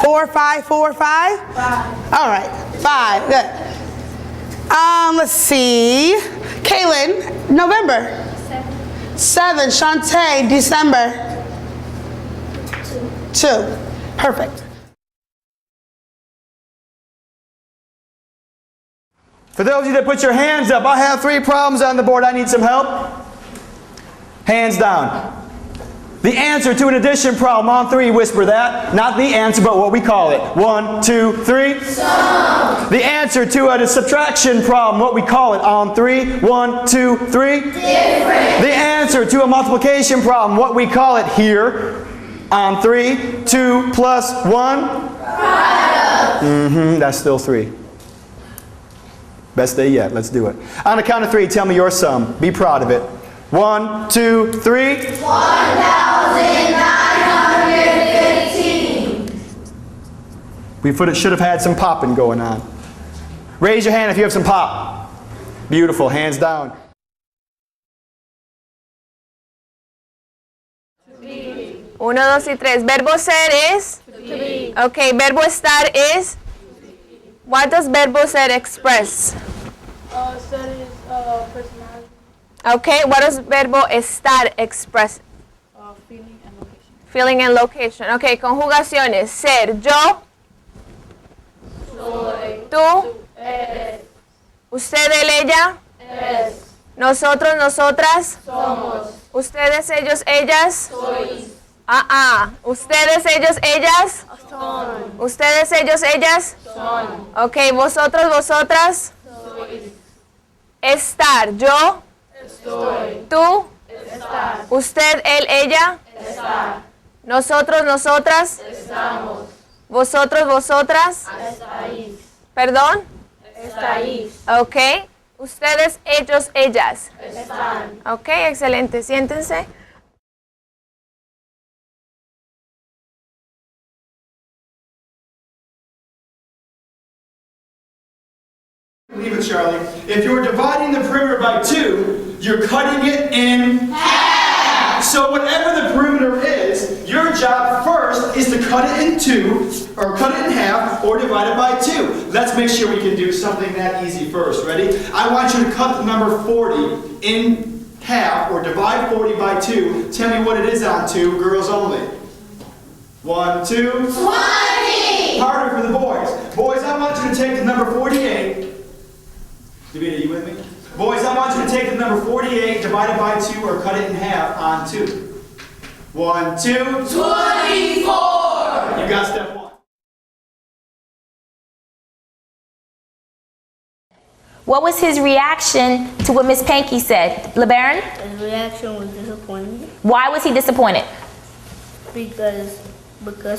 4, 5, 4, 5? 5. All right, 5, good. Let's see. Kaylin, November. 7. Shantae, December. 2. Perfect. For those of you that put your hands up, I have 3 problems on the board. I need some help. Hands down. The answer to an addition problem on 3, whisper that. Not the answer, but what we call it. 1, 2, 3. Sum. The answer to a subtraction problem, what we call it on 3. 1, 2, 3. Different. The answer to a multiplication problem, what we call it here on 3. 2 plus 1. Product. That's still 3. Best day yet. Let's do it. On the count of 3, tell me your sum. Be proud of it. 1, 2, 3. 1,915. We should have had some popping going on. Raise your hand if you have some pop. Beautiful. Hands down. Uno, dos y tres. Verbo ser is? To be. Okay, verbo estar is? What does verbo ser express? Ser is personality. Okay, what does verbo estar express? Feeling and location. Feeling and location. Okay, conjugaciones. Ser, yo. Soy. Tú. Eres. Usted, él, ella. Es. Nosotros, nosotras. Somos. Ustedes, ellos, ellas. Sois. Ustedes, ellos, ellas. Son. Ustedes, ellos, ellas. Son. Ok, vosotros, vosotras. Sois. Estar, yo. Estoy. Tú. Estar. Usted, él, ella. Estar. Nosotros, nosotras. Estamos. Vosotros, vosotras. Estáis. Perdón. Estáis. Ok. Ustedes, ellos, ellas. Están. Ok, excelente. Siéntense. Leave it, Charlie. If you're dividing the perimeter by 2, you're cutting it in half. So whatever the perimeter is, your job first is to cut it in 2, or cut it in half, or divide it by 2. Let's make sure we can do something that easy first. Ready? I want you to cut the number 40 in half, or divide 40 by 2. Tell me what it is on 2, girls only. 1, 2. 20! Harder for the boys. Boys, I want you to take the number 48. Davina, you with me? Boys, I want you to take the number 48, divide it by 2, or cut it in half on 2. 1, 2. 24! You got step 1. What was his reaction to what Miss Pankey said? LeBaron? His reaction was disappointed. Why was he disappointed? Because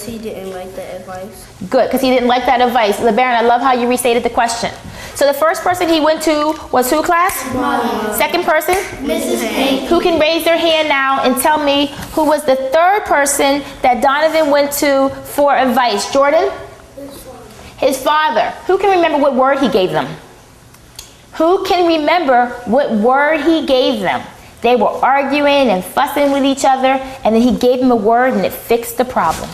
he didn't like the advice. Good, because he didn't like that advice. LeBaron, I love how you restated the question. So the first person he went to was who, class? Mom. Second person? Mrs. Pankey. Who can raise their hand now and tell me who was the third person that Donovan went to for advice? Jordan? His father. Who can remember what word he gave them? Who can remember what word he gave them? They were arguing and fussing with each other, and then he gave them a word and it fixed the problem.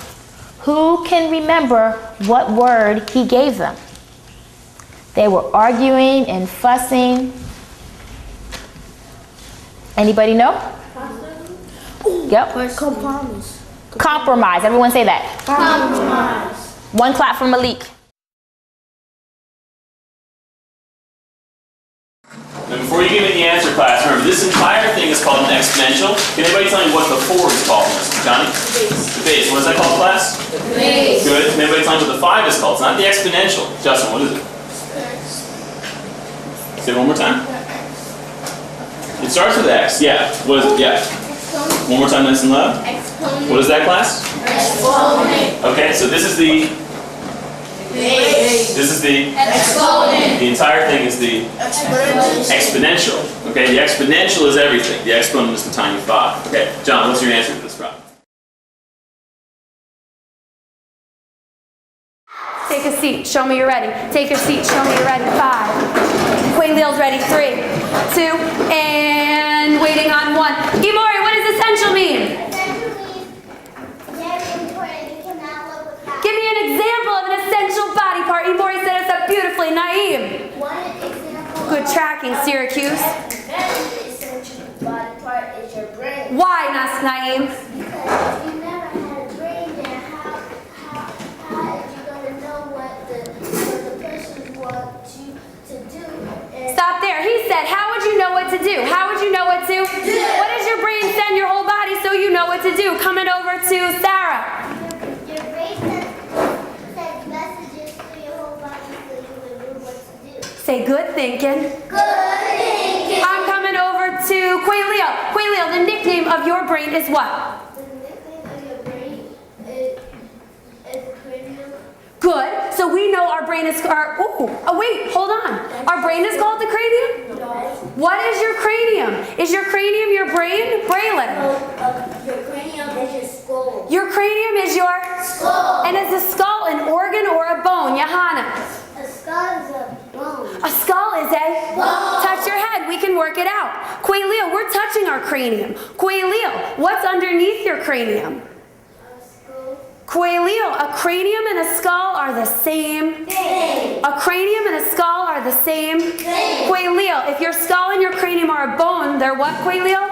Who can remember what word he gave them? They were arguing and fussing. Anybody know? Yep. Compromise. Compromise. Everyone say that. Compromise. One clap for Malik. Now before you give me the answer, class, remember this entire thing is called an exponential. Can anybody tell me what the 4 is called? Johnny? The base. What is that called, class? The base. Good. Can anybody tell me what the 5 is called? It's not the exponential. Justin, what is it? Say it one more time. It starts with X. Yeah. What is it? Yeah. One more time, nice and loud. Exponent. What is that, class? Exponent. Okay, so this is the base. This is the exponent. The entire thing is the exponential. Okay, the exponential is everything. The exponent is the tiny 5. Okay, John, what's your answer to this problem? Take a seat, show me you're ready. Take a seat, show me you're ready. 5. Queen Leal's ready. 3, 2, and waiting on 1. Gimori, what does essential mean? Essential means very important. You cannot live without. Give me an example. Explain, Naeem. One example. Good tracking, Syracuse. Very essential body part is your brain. Why, Naeem? Because if you never had a brain, then how are you gonna know what the person wants you to do? And Stop there. He said, how would you know what to do? How would you know what to do? What does your brain send your whole body so you know what to do? Coming over to Sarah. your brain sends messages to your whole body so you will know what to do. Say good thinking. Good thinking. I'm coming over to Quayleo. Quayleo, the nickname of your brain is what? The nickname of your brain is cranium. Good. So we know our brain is wait, hold on. Our brain is called the cranium? What is your cranium? Is your cranium your brain? Braylon. Your cranium is your skull. Your cranium is your Skull. And is a skull an organ or a bone? Johanna. A skull is a bone. A skull is a Bone. Touch your head. We can work it out. Quayleo, we're touching our cranium. Quayleo, what's underneath your cranium? A skull. Quayleo, a cranium and a skull are the same. Thing. A cranium and a skull are the same. Thing. Quayleo, if your skull and your cranium are a bone, they're what, Quayleo?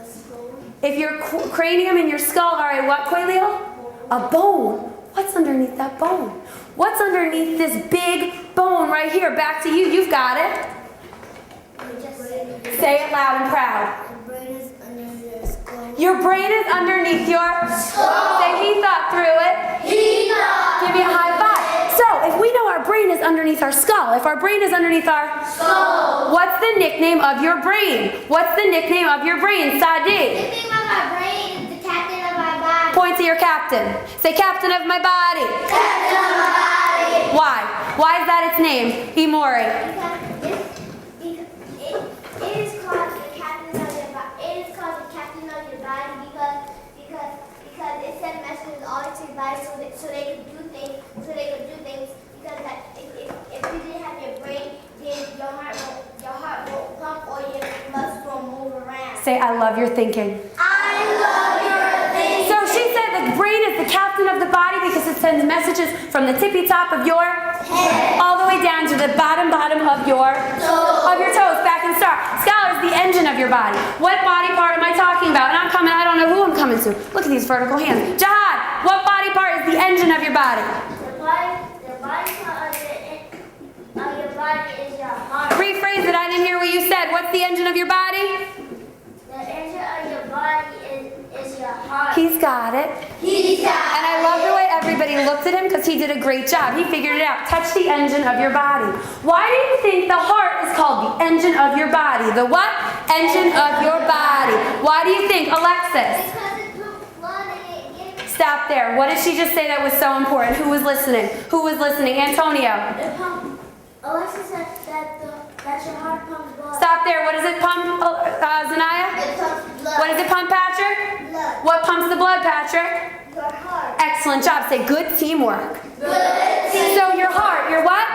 A skull. If your cranium and your skull are a what, Quayleo? A bone. What's underneath that bone? What's underneath this big bone right here? Back to you. You've got it. You just said it. Say it loud and proud. Your brain is under your skull. Your brain is underneath your skull. Say he thought through it. He knows. Give me a high five. So, if we know our brain is underneath our skull, if our brain is underneath our Skull. what's the nickname of your brain? What's the nickname of your brain, Sadiq? The thing about my brain is the captain of my body. Point to your captain. Say, captain of my body. Captain of my body. Why? Why is that its name? Imori. Because it is called the captain of your body. It is called the captain of your body because it sends messages all to your body so they can do things. Because if you didn't have your brain, then your heart won't pump or your muscles won't move around. Say, I love your thinking. I love your thing. So she said the brain is the captain of the body because it sends messages from the tippy top of your Head. all the way down to the bottom of your toes. Back and start. Scholars, the engine of your body. What body part am I talking about? And I'm coming, I don't know who I'm coming to. Look at these vertical hands. Jihad, what body part is the engine of your body? The body part of your body is your heart. Rephrase it, I didn't hear what you said. What's the engine of your body? The engine of your body is your heart. He's got it. He's got And I love the way everybody looked at him because he did a great job. He figured it out. Touch the engine of your body. Why do you think the heart is called the engine of your body? The what? Engine of your body. Why do you think, Alexis? Because it pumps blood and it gives Stop there. What did she just say that was so important? Who was listening? Who was listening? Antonio. it pumps. Alexis said that your heart pumps blood. Stop there. What does it pump, Zanaya? It pumps blood. What does it pump, Patrick? Blood. What pumps the blood, Patrick? Your heart. Excellent job. Say good teamwork. Good. So your heart, your what?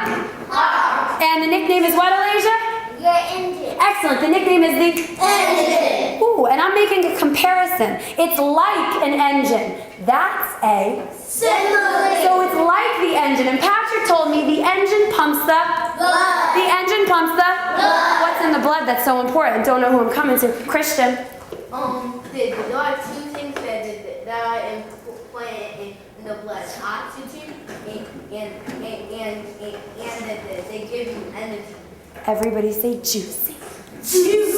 Heart. And the nickname is what, Alasia? Your engine. Excellent. The nickname is the Engine. Ooh, and I'm making a comparison. It's like an engine. That's a Simile. So it's like the engine. And Patrick told me the engine pumps the Blood. The engine pumps the Blood. What's in the blood that's so important? Don't know who I'm coming to. Christian. There are two things that are important in the blood: oxygen and that they give you energy. Everybody say juicy.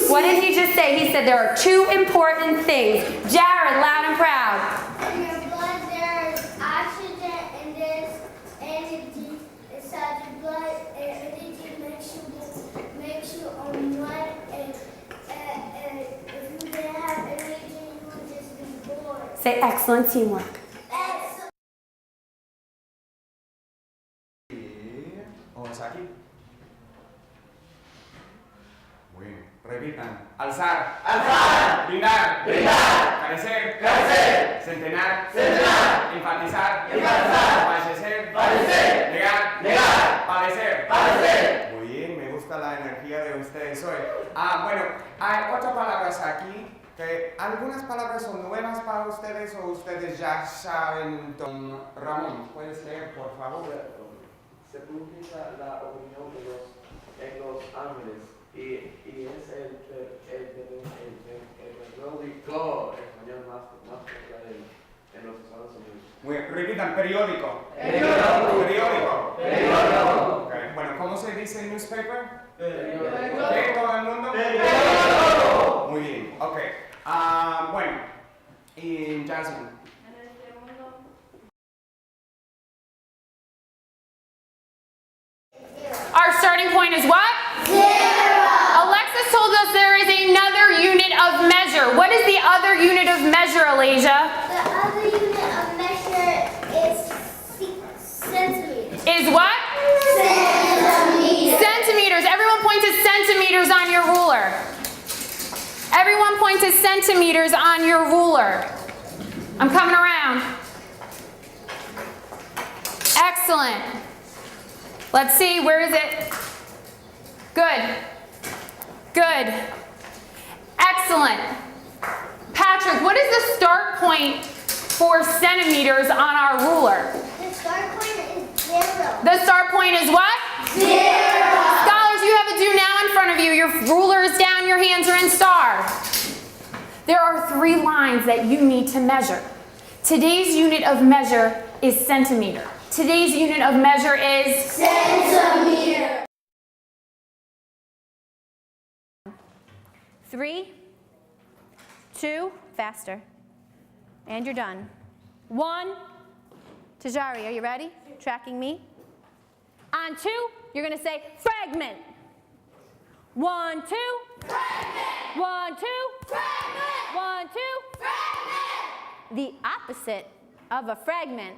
What did he just say? He said there are two important things. Jared, loud and proud. In your blood there is oxygen and there's energy inside your blood, and energy makes you run, and if you didn't have energy you would just be bored. Say excellent teamwork. Vamos aquí. Muy bien. Repitan. Alzar. Alzar. Brindar. Brindar. Carecer. Carecer. Centenar. Centenar. Enfatizar. Enfatizar. Fallecer. Fallecer. Negar. Negar. Padecer. Padecer. Muy bien, me gusta la energía de ustedes hoy. Bueno, hay 8 palabras aquí. Que algunas palabras son nuevas para ustedes o ustedes ya saben. Don Ramón, ¿puedes leer, por favor? se publica la opinión en Los Ángeles y es el periódico español más popular en los Estados Unidos. Muy bien, repitan, periódico. Periódico. Okay. Bueno, ¿cómo se dice newspaper? ¿Qué? ¿Todo el mundo? Periódico. Muy bien, ok. Bueno, y Jasmine. Our starting point is what? 0. Alexis told us there is another unit of measure. What is the other unit of measure, Alasia? The other unit of measure is centimeters. Is what? Centimeters. Centimeters. Everyone point to centimeters on your ruler. Everyone point to centimeters on your ruler. I'm coming around. Excellent. Let's see, where is it? Good. Good. Excellent. Patrick, what is the start point for centimeters on our ruler? The start point is 0. The start point is what? 0. Scholars, you have a do now in front of you. Your ruler is down, your hands are in star. There are 3 lines that you need to measure. Today's unit of measure is centimeter. Today's unit of measure is Centimeter. 3, 2, faster. And you're done. 1, Tajari, are you ready? Tracking me. On 2, you're going to say fragment. 1, 2, fragment. 1, 2, fragment. 1, 2, fragment. The opposite of a fragment.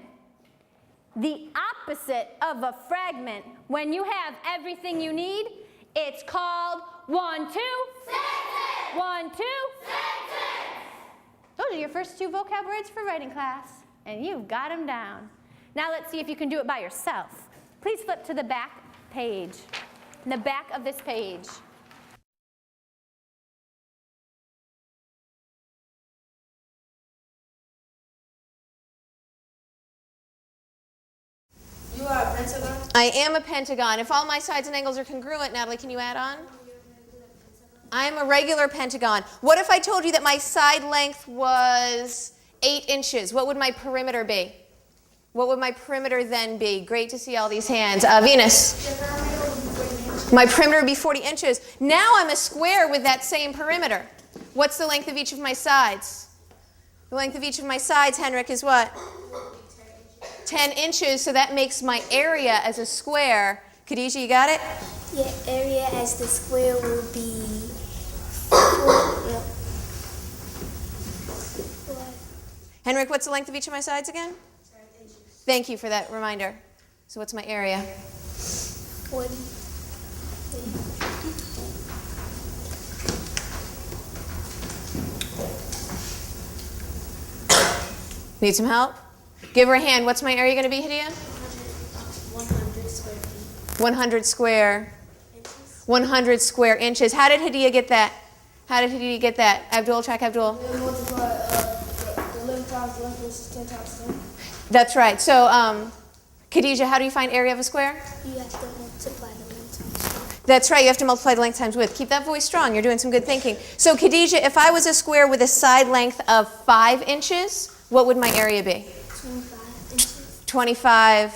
The opposite of a fragment, when you have everything you need, it's called 1, 2, sentence. 1, 2, sentence. Those are your first 2 vocab words for writing class, and you've got them down. Now let's see if you can do it by yourself. Please flip to the back page, the back of this page. You are a pentagon? I am a pentagon. If all my sides and angles are congruent, Natalie, can you add on? I am a regular pentagon. What if I told you that my side length was 8 inches? What would my perimeter be? What would my perimeter then be? Great to see all these hands. Venus. My perimeter would be 40 inches. Now I'm a square with that same perimeter. What's the length of each of my sides? The length of each of my sides, Henrik, is what? 10 inches, so that makes my area as a square. Khadijah, you got it? Your area as the square will be 4. Henrik, what's the length of each of my sides again? 7 inches. Thank you for that reminder. So what's my area? 40. Need some help? Give her a hand. What's my area going to be, Hadiya? 100 square feet. 100 square. Inches. 100 square inches. How did Hadiya get that? How did Hadiya get that? Abdul, track Abdul. We multiply the length times length is 10 times 10. That's right. So, Khadijah, how do you find area of a square? You have to multiply the length times. That's right. You have to multiply the length times width. Keep that voice strong. You're doing some good thinking. So, Khadijah, if I was a square with a side length of 5 inches, what would my area be? 25 inches. 25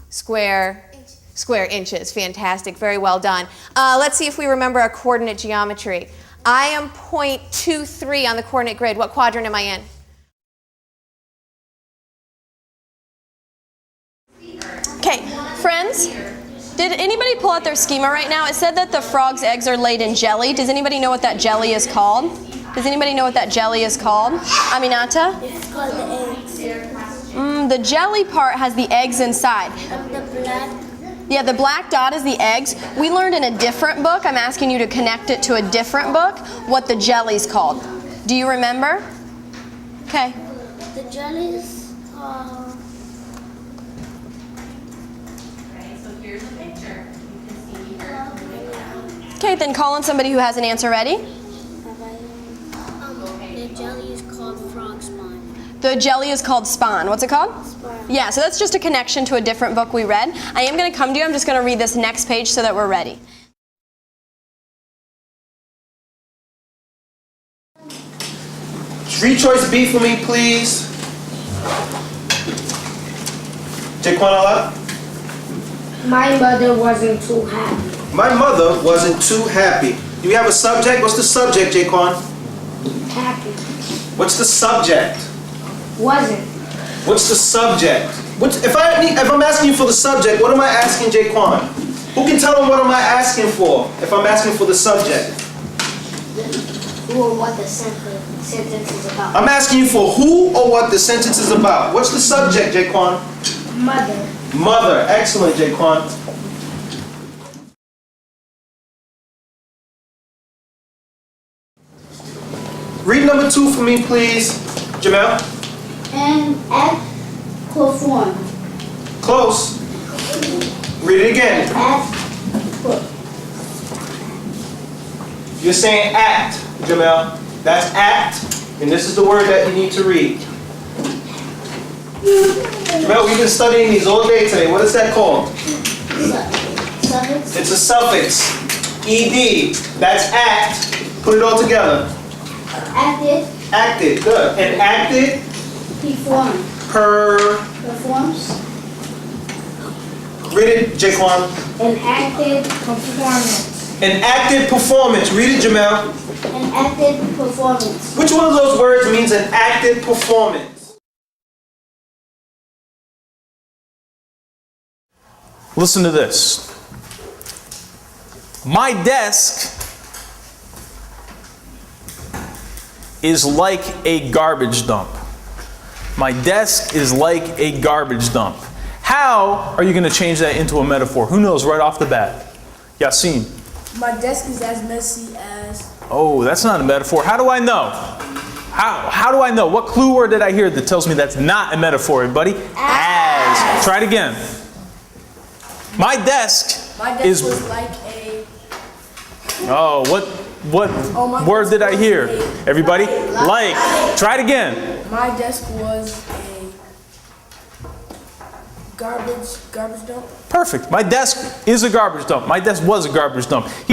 Square feet. square inches. Fantastic. Very well done. Let's see if we remember our coordinate geometry. I am 0.23 on the coordinate grid. What quadrant am I in? Okay, friends, did anybody pull out their schema right now? It said that the frog's eggs are laid in jelly. Does anybody know what that jelly is called? Does anybody know what that jelly is called? Aminata? It's called the eggs. The jelly part has the eggs inside. The black. Yeah, the black dot is the eggs. We learned in a different book, I'm asking you to connect it to a different book, what the jelly's called. Do you remember? Okay. The jellies Okay, then call on somebody who has an answer ready. the jelly is called frog spawn. The jelly is called spawn. What's it called? Spawn. Yeah, so that's just a connection to a different book we read. I am going to come to you. I'm just going to read this next page so that we're ready. Read choice B for me, please. Jaquan Allah? My mother wasn't too happy. My mother wasn't too happy. Do we have a subject? What's the subject, Jaquan? Happy. What's the subject? Wasn't. What's the subject? If I'm asking you for the subject, what am I asking Jaquan? Who can tell him what am I asking for if I'm asking for the subject? Who or what the sentence is about. I'm asking you for who or what the sentence is about. What's the subject, Jaquan? Mother. Mother. Excellent, Jaquan. Read number 2 for me, please. Jamel? And act, perform. Close. Read it again. Act, You're saying act, Jamel. That's act, and this is the word that you need to read. Jamel, we've been studying these all day today. What is that called? Suffix. It's a suffix. ED. That's act. Put it all together. Acted. Acted. Good. And acted. Performed. Performs. Read it, Jaquan. An acted performance. An acted performance. Read it, Jamel. An acted performance. Which one of those words means an acted performance? Listen to this. My desk is like a garbage dump. My desk is like a garbage dump. How are you going to change that into a metaphor? Who knows right off the bat? Yassine. My desk is as messy as. Oh, that's not a metaphor. How do I know? How do I know? What clue word did I hear that tells me that's not a metaphor, everybody? As. Try it again. My desk is. Was like a. Oh, what word did I hear? Everybody? Like. Try it again. My desk was a garbage dump. Perfect. My desk is a garbage dump. My desk was a garbage dump.